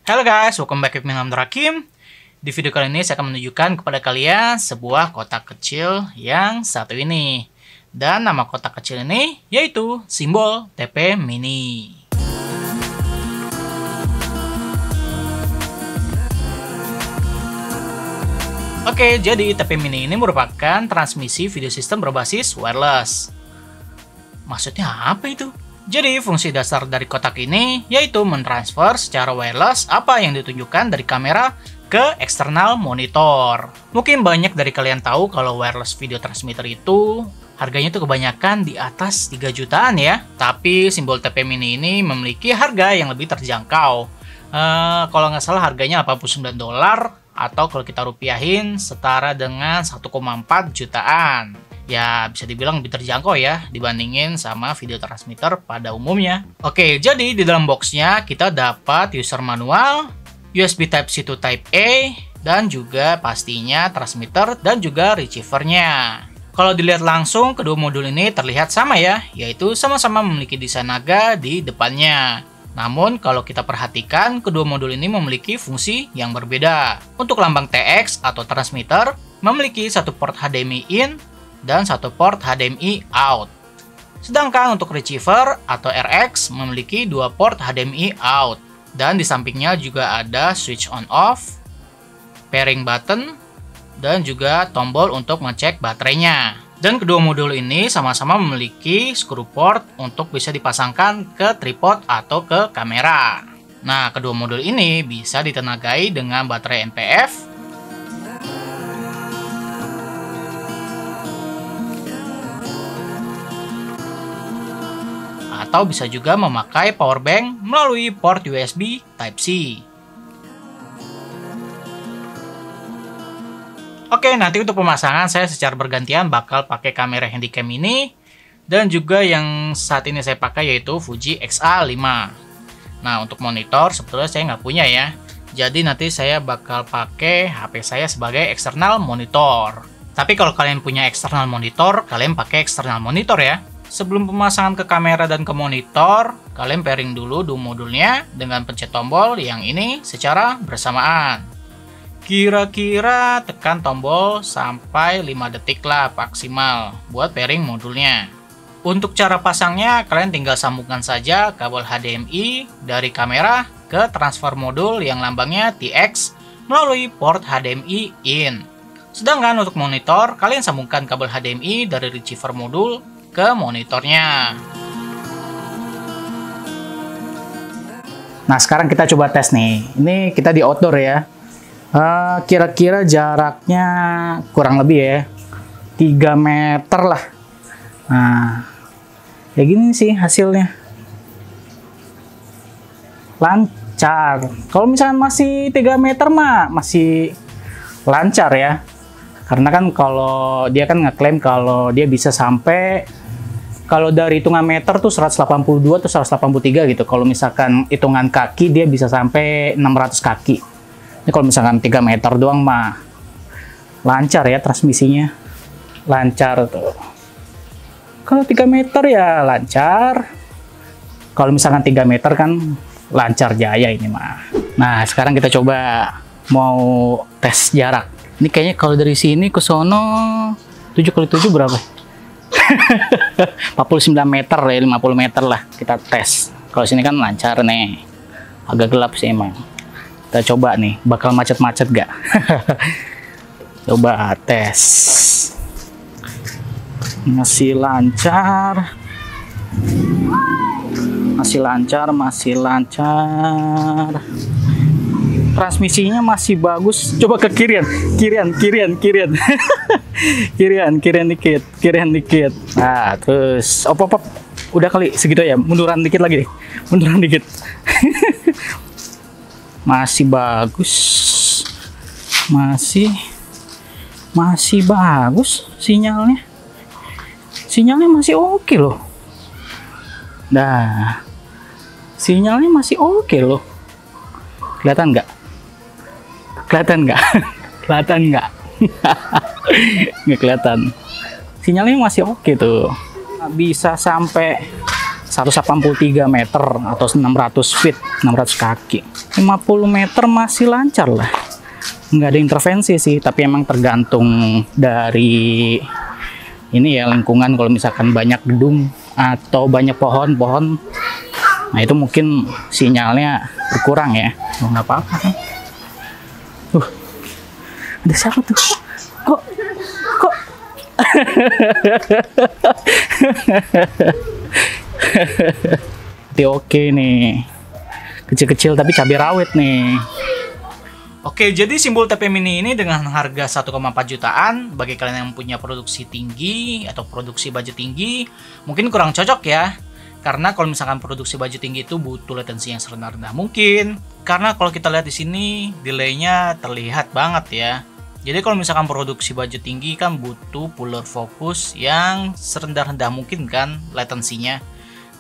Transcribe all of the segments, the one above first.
Halo guys, welcome back with me, Hamdan Hakim. Di video kali ini saya akan menunjukkan kepada kalian sebuah kotak kecil yang satu ini. Dan nama kotak kecil ini yaitu simbol TP Mini. Oke, jadi TP Mini ini merupakan transmisi video sistem berbasis wireless. Maksudnya apa itu? Jadi fungsi dasar dari kotak ini yaitu mentransfer secara wireless apa yang ditunjukkan dari kamera ke eksternal monitor. Mungkin banyak dari kalian tahu kalau wireless video transmitter itu harganya tuh kebanyakan di atas 3 jutaan ya. Tapi simbol TP Mini ini memiliki harga yang lebih terjangkau. Kalau nggak salah harganya $89 atau kalau kita rupiahin setara dengan 1,4 jutaan. Ya bisa dibilang lebih terjangkau ya dibandingin sama video transmitter pada umumnya. Oke, jadi di dalam boxnya kita dapat user manual, USB Type-C to Type-A, dan juga pastinya transmitter dan juga receivernya. Kalau dilihat langsung, kedua modul ini terlihat sama ya, yaitu sama-sama memiliki desain naga di depannya. Namun kalau kita perhatikan, kedua modul ini memiliki fungsi yang berbeda. Untuk lambang TX atau transmitter, memiliki satu port HDMI in dan satu port HDMI out. Sedangkan untuk receiver atau RX memiliki dua port HDMI out. Dan di sampingnya juga ada switch on off, pairing button, dan juga tombol untuk ngecek baterainya. Dan kedua modul ini sama-sama memiliki screw port untuk bisa dipasangkan ke tripod atau ke kamera. Nah, kedua modul ini bisa ditenagai dengan baterai NPF atau bisa juga memakai power bank melalui port USB Type-C. Oke, nanti untuk pemasangan saya secara bergantian bakal pakai kamera handycam ini dan juga yang saat ini saya pakai yaitu Fuji X-A5. Nah, untuk monitor sebetulnya saya nggak punya ya. Jadi nanti saya bakal pakai HP saya sebagai eksternal monitor. Tapi kalau kalian punya eksternal monitor, kalian pakai eksternal monitor ya. Sebelum pemasangan ke kamera dan ke monitor, kalian pairing dulu dua modulnya dengan pencet tombol yang ini secara bersamaan. Kira-kira tekan tombol sampai 5 detik lah maksimal buat pairing modulnya. Untuk cara pasangnya, kalian tinggal sambungkan saja kabel HDMI dari kamera ke transfer modul yang lambangnya TX melalui port HDMI in. Sedangkan untuk monitor, kalian sambungkan kabel HDMI dari receiver modul ke monitornya. Nah, sekarang kita coba tes nih. Ini kita di outdoor ya. Kira-kira jaraknya kurang lebih ya 3 meter lah. Nah, kayak gini sih hasilnya. Lancar. Kalau misalnya masih 3 meter mah masih lancar ya. Karena kan kalau dia kan ngeklaim kalau dia bisa sampai, kalau dari hitungan meter tuh 182 atau 183 gitu. Kalau misalkan hitungan kaki dia bisa sampai 600 kaki. Ini kalau misalkan 3 meter doang mah lancar ya transmisinya. Lancar tuh. Kalau 3 meter ya lancar. Kalau misalkan 3 meter kan lancar jaya ini mah. Nah, sekarang kita coba mau tes jarak. Ini kayaknya kalau dari sini ke sono 7x7 berapa? 49 meter ya, 50 meter lah kita tes. Kalau sini kan lancar nih. Agak gelap sih emang. Kita coba nih, bakal macet-macet gak? Coba tes. Masih lancar. Masih lancar, masih lancar. Transmisinya masih bagus. Coba ke kirian. kirian dikit. Nah, terus op. Udah kali segitu ya. Munduran dikit lagi. Munduran dikit. Masih bagus. Masih bagus sinyalnya. Sinyalnya masih oke loh. Nah, sinyalnya masih oke loh. Kelihatan nggak? Kelihatan nggak? Nggak kelihatan. Sinyalnya masih oke tuh. Bisa sampai 183 meter atau 600 feet, 600 kaki. 50 meter masih lancar lah. Nggak ada intervensi sih, tapi emang tergantung dari ini ya, lingkungan. Kalau misalkan banyak gedung atau banyak pohon-pohon, nah itu mungkin sinyalnya berkurang ya. Oh, nggak apa-apa kan. Ada siapa tuh? Kok? Oke nih, kecil-kecil tapi cabai rawit nih. Oke, jadi simbol TP Mini ini dengan harga 1,4 jutaan, bagi kalian yang punya produksi tinggi atau produksi budget tinggi, mungkin kurang cocok ya. Karena kalau misalkan produksi budget tinggi itu butuh latensi yang serendah mungkin. Karena kalau kita lihat di sini, delaynya terlihat banget ya. Jadi kalau misalkan produksi budget tinggi kan butuh puller fokus yang serendah-rendah mungkin kan latensinya.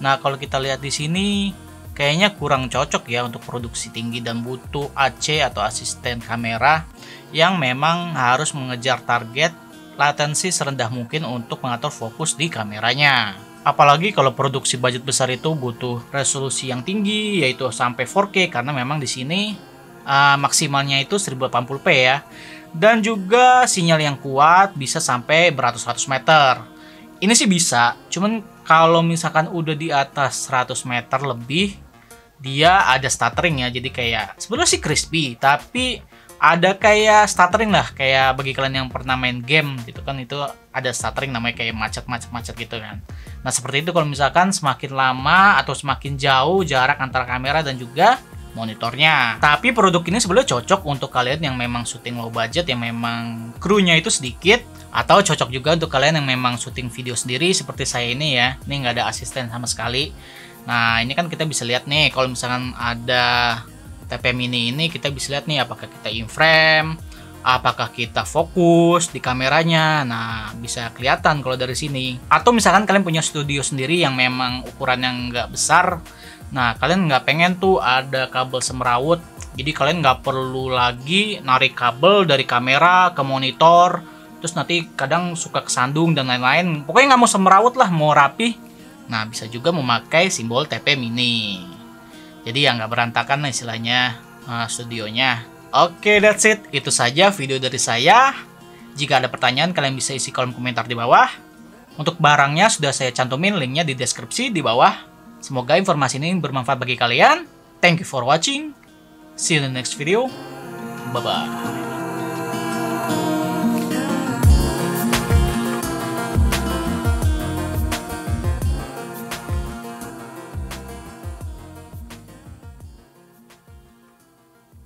Nah, kalau kita lihat di sini kayaknya kurang cocok ya untuk produksi tinggi dan butuh AC atau asisten kamera yang memang harus mengejar target latensi serendah mungkin untuk mengatur fokus di kameranya. Apalagi kalau produksi budget besar itu butuh resolusi yang tinggi, yaitu sampai 4K, karena memang di sini maksimalnya itu 1080p ya. Dan juga sinyal yang kuat bisa sampai beratus-ratus meter. Ini sih bisa, cuman kalau misalkan udah di atas 100 meter lebih, dia ada stuttering ya. Jadi kayak sebenarnya sih crispy, tapi ada kayak stuttering lah, kayak bagi kalian yang pernah main game gitu kan, itu ada stuttering namanya, kayak macet gitu kan. Nah seperti itu kalau misalkan semakin lama atau semakin jauh jarak antara kamera dan juga monitornya. Tapi produk ini sebenarnya cocok untuk kalian yang memang syuting low budget, yang memang krunya itu sedikit, atau cocok juga untuk kalian yang memang syuting video sendiri seperti saya ini ya. Ini nggak ada asisten sama sekali. Nah ini kan kita bisa lihat nih, kalau misalkan ada TP Mini ini, kita bisa lihat nih apakah kita in frame, apakah kita fokus di kameranya. Nah bisa kelihatan kalau dari sini. Atau misalkan kalian punya studio sendiri yang memang ukuran yang nggak besar, nah kalian nggak pengen tuh ada kabel semrawut, jadi kalian nggak perlu lagi narik kabel dari kamera ke monitor, terus nanti kadang suka kesandung dan lain-lain. Pokoknya nggak mau semrawut lah, mau rapi. Nah bisa juga memakai simbol TP Mini, jadi ya nggak berantakan lah istilahnya studionya. Oke, that's it. Itu saja video dari saya. Jika ada pertanyaan, kalian bisa isi kolom komentar di bawah. Untuk barangnya sudah saya cantumin linknya di deskripsi di bawah. Semoga informasi ini bermanfaat bagi kalian. Thank you for watching. See you in the next video. Bye-bye.